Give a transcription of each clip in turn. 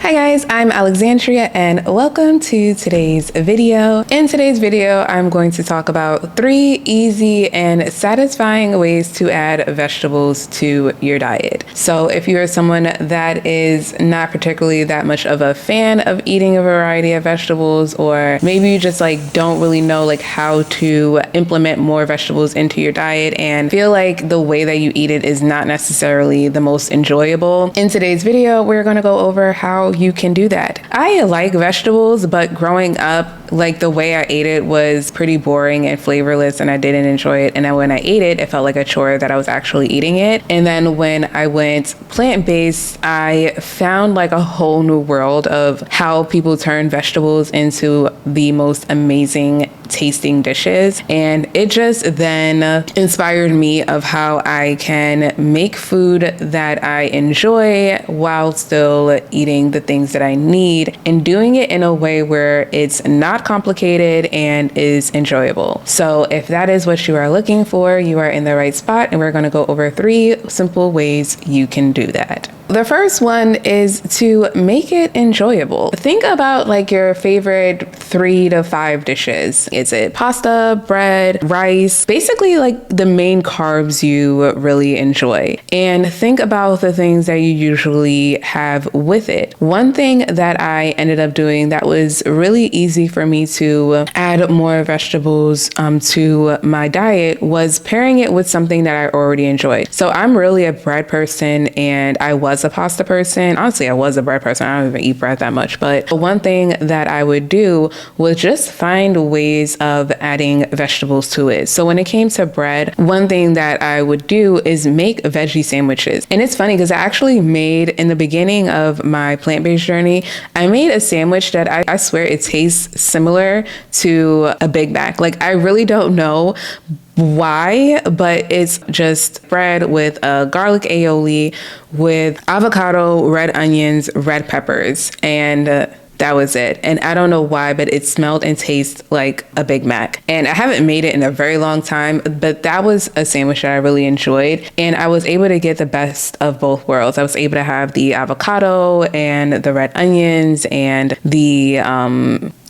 Hi guys, I'm Alexandria and welcome to today's video. In today's video, I'm going to talk about 3 easy and satisfying ways to add vegetables to your diet. So if you're someone that is not particularly that much of a fan of eating a variety of vegetables, or maybe you just don't really know how to implement more vegetables into your diet and feel like the way that you eat it is not necessarily the most enjoyable, in today's video, we're going to go over how you can do that. I like vegetables, but growing up, the way I ate it was pretty boring and flavorless, and I didn't enjoy it. And then when I ate it, it felt like a chore that I was actually eating it. And then when I went plant-based, I found a whole new world of how people turn vegetables into the most amazing tasting dishes. And it just then inspired me of how I can make food that I enjoy while still eating the things that I need, and doing it in a way where it's not complicated and is enjoyable. So if that is what you are looking for, you are in the right spot, and we're going to go over 3 simple ways you can do that. The first one is to make it enjoyable. Think about your favorite 3 to 5 dishes. Is it pasta, bread, rice? Basically the main carbs you really enjoy. And think about the things that you usually have with it. One thing that I ended up doing that was really easy for me to add more vegetables to my diet was pairing it with something that I already enjoyed. So I'm really a bread person, and I was a pasta person. Honestly, I was a bread person. I don't even eat bread that much. But one thing that I would do was just find ways of adding vegetables to it. So when it came to bread, one thing that I would do is make veggie sandwiches. And it's funny because I actually made, in the beginning of my plant-based journey, I made a sandwich that I swear it tastes similar to a Big Mac. I really don't know why, but it's just bread with a garlic aioli with avocado, red onions, red peppers, and that was it. And I don't know why, but it smelled and tastes like a Big Mac. And I haven't made it in a very long time, but that was a sandwich that I really enjoyed. And I was able to get the best of both worlds. I was able to have the avocado and the red onions and the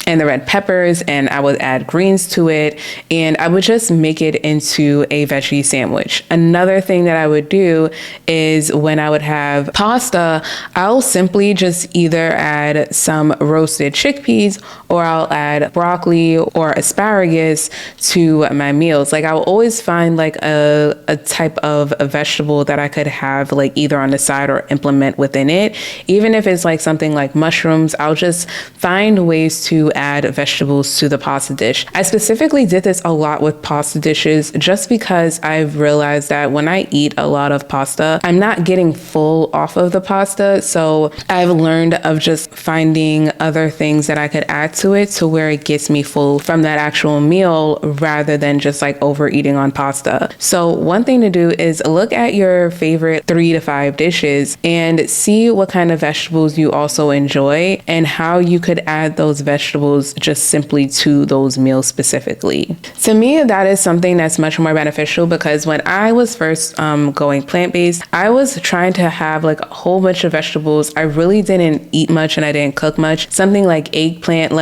red peppers, and I would add greens to it, and I would just make it into a veggie sandwich. Another thing that I would do is when I would have pasta, I'll simply just either add some roasted chickpeas, or I'll add broccoli or asparagus to my meals. I'll always find a type of a vegetable that I could have either on the side or implement within it. Even if it's something like mushrooms, I'll just find ways to add vegetables to the pasta dish. I specifically did this a lot with pasta dishes just because I've realized that when I eat a lot of pasta, I'm not getting full off of the pasta. So I've learned of just finding other things that I could add to it to where it gets me full from that actual meal rather than just overeating on pasta. So one thing to do is look at your favorite 3 to 5 dishes and see what kind of vegetables you also enjoy and how you could add those vegetables just simply to those meals specifically. To me, that is something that's much more beneficial because when I was first going plant-based, I was trying to have a whole bunch of vegetables. I really didn't eat much and I didn't cook much. Something like eggplant.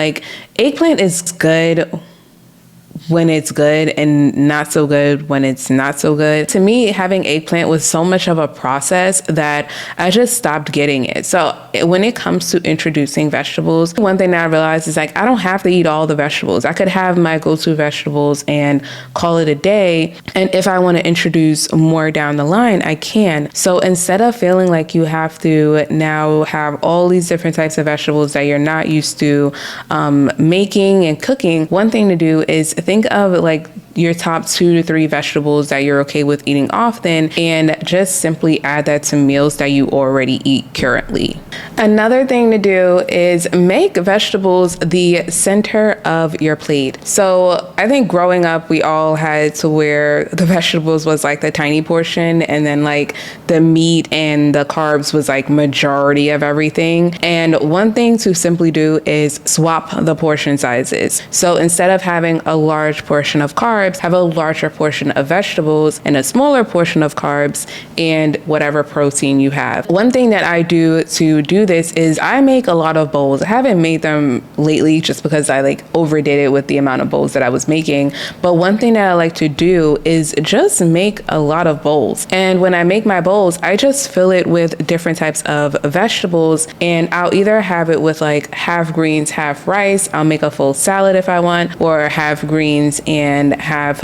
Eggplant is good when it's good and not so good when it's not so good. To me, having eggplant was so much of a process that I just stopped getting it. So when it comes to introducing vegetables, one thing that I realized is I don't have to eat all the vegetables. I could have my go-to vegetables and call it a day. And if I want to introduce more down the line, I can. So instead of feeling like you have to now have all these different types of vegetables that you're not used to making and cooking, one thing to do is think of your top 2 to 3 vegetables that you're okay with eating often, and just simply add that to meals that you already eat currently. Another thing to do is make vegetables the center of your plate. So I think growing up, we all had to where the vegetables was the tiny portion, and then the meat and the carbs was majority of everything. And one thing to simply do is swap the portion sizes. So instead of having a large portion of carbs, carbs, have a larger portion of vegetables and a smaller portion of carbs and whatever protein you have. One thing that I do to do this is I make a lot of bowls. I haven't made them lately just because I overdid it with the amount of bowls that I was making. But one thing that I like to do is just make a lot of bowls. And when I make my bowls, I just fill it with different types of vegetables, and I'll either have it with half greens, half rice. I'll make a full salad if I want, or half greens and have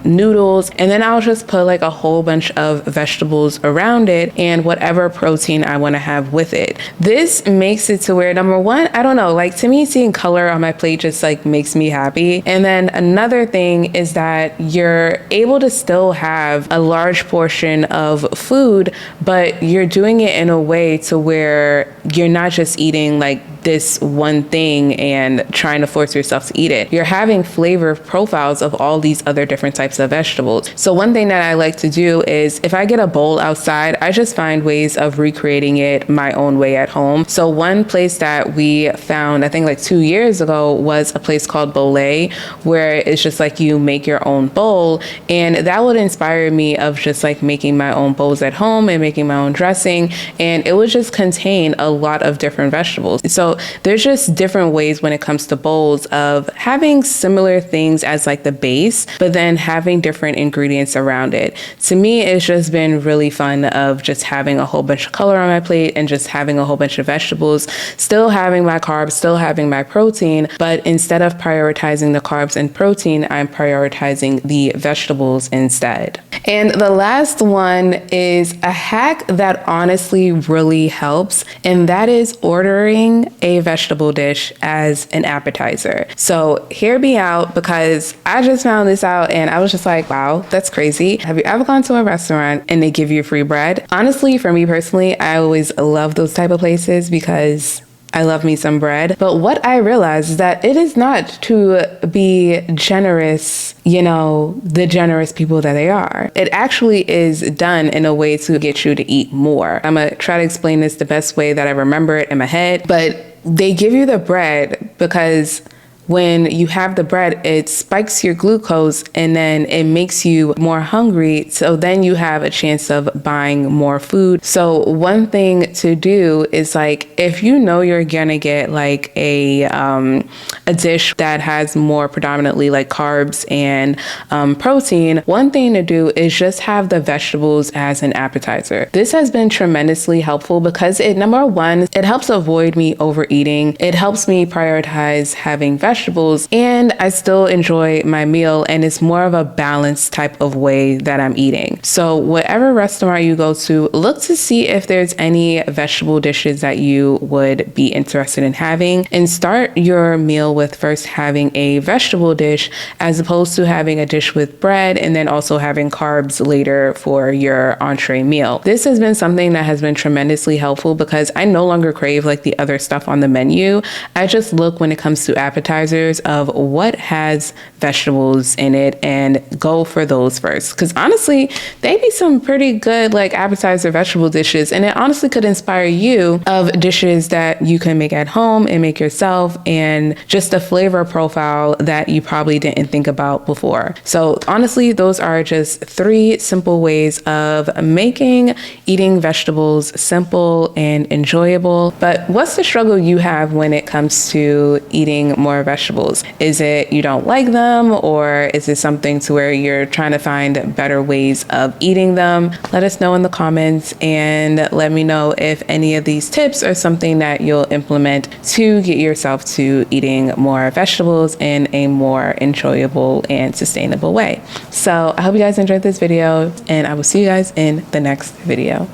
noodles. And then I'll just put a whole bunch of vegetables around it and whatever protein I want to have with it. This makes it to where, number one, I don't know, to me, seeing color on my plate just makes me happy. And then another thing is that you're able to still have a large portion of food, but you're doing it in a way to where you're not just eating this one thing and trying to force yourself to eat it. You're having flavor profiles of all these other different types of vegetables. So one thing that I like to do is if I get a bowl outside, I just find ways of recreating it my own way at home. So one place that we found, I think 2 years ago, was a place called Bolé, where it's just you make your own bowl. And that would inspire me of just making my own bowls at home and making my own dressing. And it would just contain a lot of different vegetables. So there's just different ways when it comes to bowls of having similar things as the base, but then having different ingredients around it. To me, it's just been really fun of just having a whole bunch of color on my plate and just having a whole bunch of vegetables, still having my carbs, still having my protein, but instead of prioritizing the carbs and protein, I'm prioritizing the vegetables instead. And the last one is a hack that honestly really helps, and that is ordering a vegetable dish as an appetizer. So hear me out, because I just found this out and I was just wow, that's crazy. Have you ever gone to a restaurant and they give you free bread? Honestly, for me personally, I always love those type of places because I love me some bread. But what I realized is that it is not to be generous, the generous people that they are. It actually is done in a way to get you to eat more. I'm going to try to explain this the best way that I remember it in my head, but they give you the bread because when you have the bread, it spikes your glucose and then it makes you more hungry. So then you have a chance of buying more food. So one thing to do is if you know you're gonna get a dish that has more predominantly carbs and protein, one thing to do is just have the vegetables as an appetizer. This has been tremendously helpful because number one, it helps avoid me overeating. It helps me prioritize having vegetables, and I still enjoy my meal, and it's more of a balanced type of way that I'm eating. So whatever restaurant you go to, look to see if there's any vegetable dishes that you would be interested in having, and start your meal with first having a vegetable dish as opposed to having a dish with bread and then also having carbs later for your entree meal. This has been something that has been tremendously helpful because I no longer crave the other stuff on the menu. I just look when it comes to appetizers of what has vegetables in it and go for those first. Because honestly, they be some pretty good appetizer vegetable dishes, and it honestly could inspire you of dishes that you can make at home and make yourself, and just a flavor profile that you probably didn't think about before. So honestly, those are just 3 simple ways of making eating vegetables simple and enjoyable. But what's the struggle you have when it comes to eating more vegetables? Is it you don't like them, or is it something to where you're trying to find better ways of eating them? Let us know in the comments, and let me know if any of these tips are something that you'll implement to get yourself to eating more vegetables in a more enjoyable and sustainable way. So I hope you guys enjoyed this video, and I will see you guys in the next video.